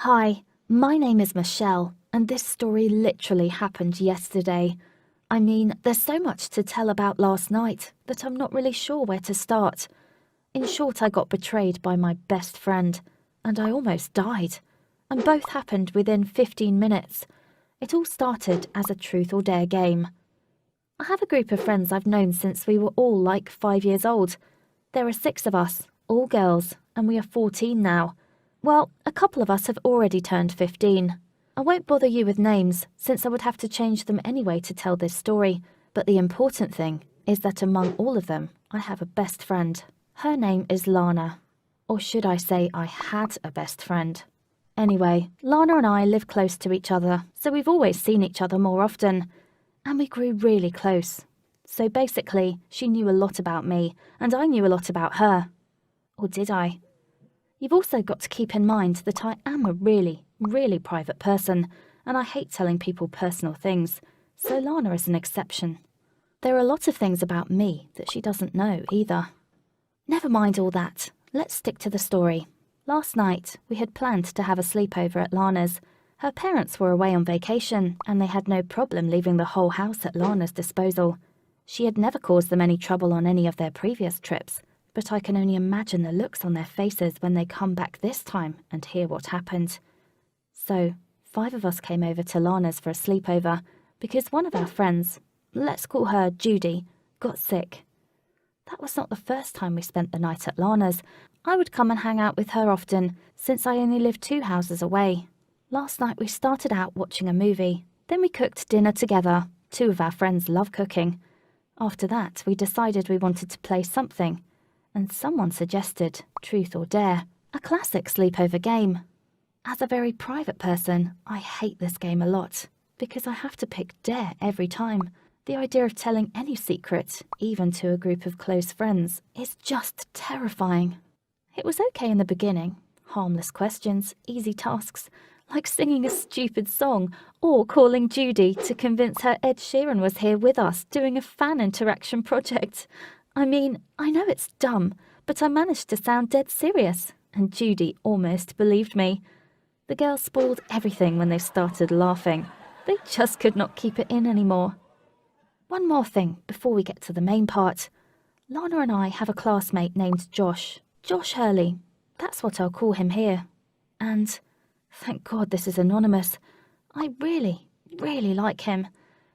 Hi, my name is Michelle, and this story literally happened yesterday. I mean, there's so much to tell about last night that I'm not really sure where to start. In short, I got betrayed by my best friend, and I almost died. And both happened within 15 minutes. It all started as a truth or dare game. I have a group of friends I've known since we were all like 5 years old. There are 6 of us, all girls, and we are 14 now. Well, a couple of us have already turned 15. I won't bother you with names, since I would have to change them anyway to tell this story, but the important thing is that among all of them, I have a best friend. Her name is Lana. Or should I say I had a best friend. Anyway, Lana and I live close to each other, so we've always seen each other more often. And we grew really close. So basically, she knew a lot about me, and I knew a lot about her. Or did I? You've also got to keep in mind that I am a really, really private person, and I hate telling people personal things, so Lana is an exception. There are a lot of things about me that she doesn't know either. Never mind all that. Let's stick to the story. Last night, we had planned to have a sleepover at Lana's. Her parents were away on vacation, and they had no problem leaving the whole house at Lana's disposal. She had never caused them any trouble on any of their previous trips, but I can only imagine the looks on their faces when they come back this time and hear what happened. So, 5 of us came over to Lana's for a sleepover because one of our friends, let's call her Judy, got sick. That was not the first time we spent the night at Lana's. I would come and hang out with her often, since I only live 2 houses away. Last night we started out watching a movie. Then we cooked dinner together. 2 of our friends love cooking. After that, we decided we wanted to play something. And someone suggested Truth or Dare, a classic sleepover game. As a very private person, I hate this game a lot, because I have to pick Dare every time. The idea of telling any secret, even to a group of close friends, is just terrifying. It was okay in the beginning. Harmless questions, easy tasks, like singing a stupid song or calling Judy to convince her Ed Sheeran was here with us doing a fan interaction project. I mean, I know it's dumb, but I managed to sound dead serious, and Judy almost believed me. The girls spoiled everything when they started laughing. They just could not keep it in anymore. One more thing before we get to the main part. Lana and I have a classmate named Josh. Josh Hurley. That's what I'll call him here. And, thank God this is anonymous, I really, really like him.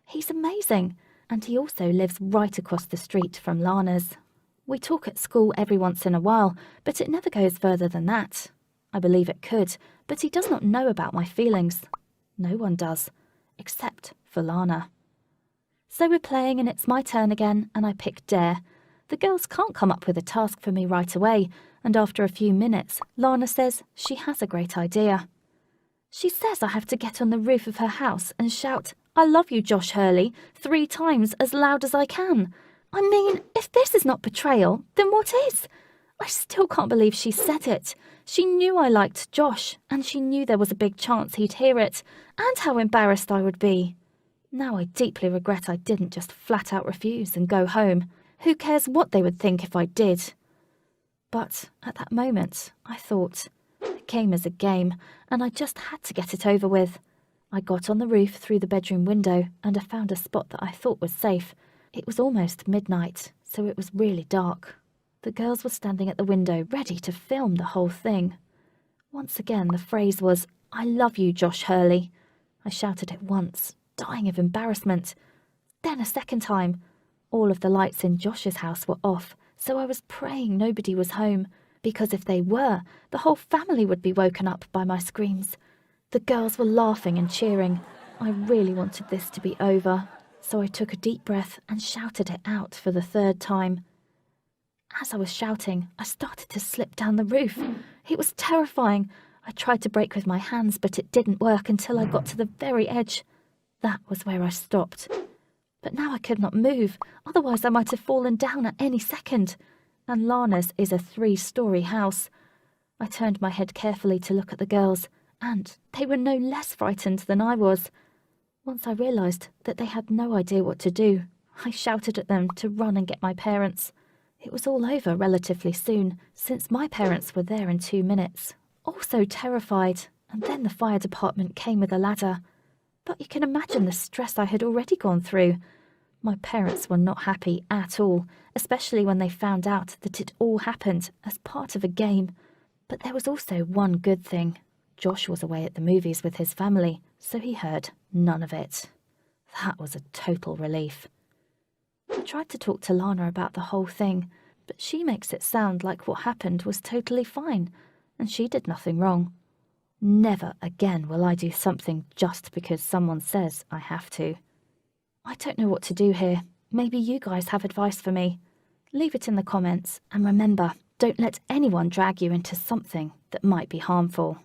He's amazing. And he also lives right across the street from Lana's. We talk at school every once in a while, but it never goes further than that. I believe it could, but he does not know about my feelings. No one does, except for Lana. So we're playing and it's my turn again, and I pick Dare. The girls can't come up with a task for me right away, and after a few minutes, Lana says she has a great idea. She says I have to get on the roof of her house and shout, "I love you, Josh Hurley," 3 times as loud as I can. I mean, if this is not betrayal, then what is? I still can't believe she said it. She knew I liked Josh, and she knew there was a big chance he'd hear it, and how embarrassed I would be. Now I deeply regret I didn't just flat out refuse and go home. Who cares what they would think if I did? But at that moment, I thought, a game is a game, and I just had to get it over with. I got on the roof through the bedroom window, and I found a spot that I thought was safe. It was almost midnight, so it was really dark. The girls were standing at the window, ready to film the whole thing. Once again, the phrase was, "I love you, Josh Hurley." I shouted it once, dying of embarrassment. Then a second time. All of the lights in Josh's house were off, so I was praying nobody was home, because if they were, the whole family would be woken up by my screams. The girls were laughing and cheering. I really wanted this to be over, so I took a deep breath and shouted it out for the 3rd time. As I was shouting, I started to slip down the roof. It was terrifying. I tried to brake with my hands, but it didn't work until I got to the very edge. That was where I stopped. But now I could not move, otherwise I might have fallen down at any second. And Lana's is a 3-story house. I turned my head carefully to look at the girls, and they were no less frightened than I was. Once I realised that they had no idea what to do, I shouted at them to run and get my parents. It was all over relatively soon, since my parents were there in 2 minutes. Also terrified, and then the fire department came with a ladder. But you can imagine the stress I had already gone through. My parents were not happy at all, especially when they found out that it all happened as part of a game. But there was also one good thing. Josh was away at the movies with his family, so he heard none of it. That was a total relief. I tried to talk to Lana about the whole thing, but she makes it sound like what happened was totally fine, and she did nothing wrong. Never again will I do something just because someone says I have to. I don't know what to do here. Maybe you guys have advice for me. Leave it in the comments, and remember, don't let anyone drag you into something that might be harmful.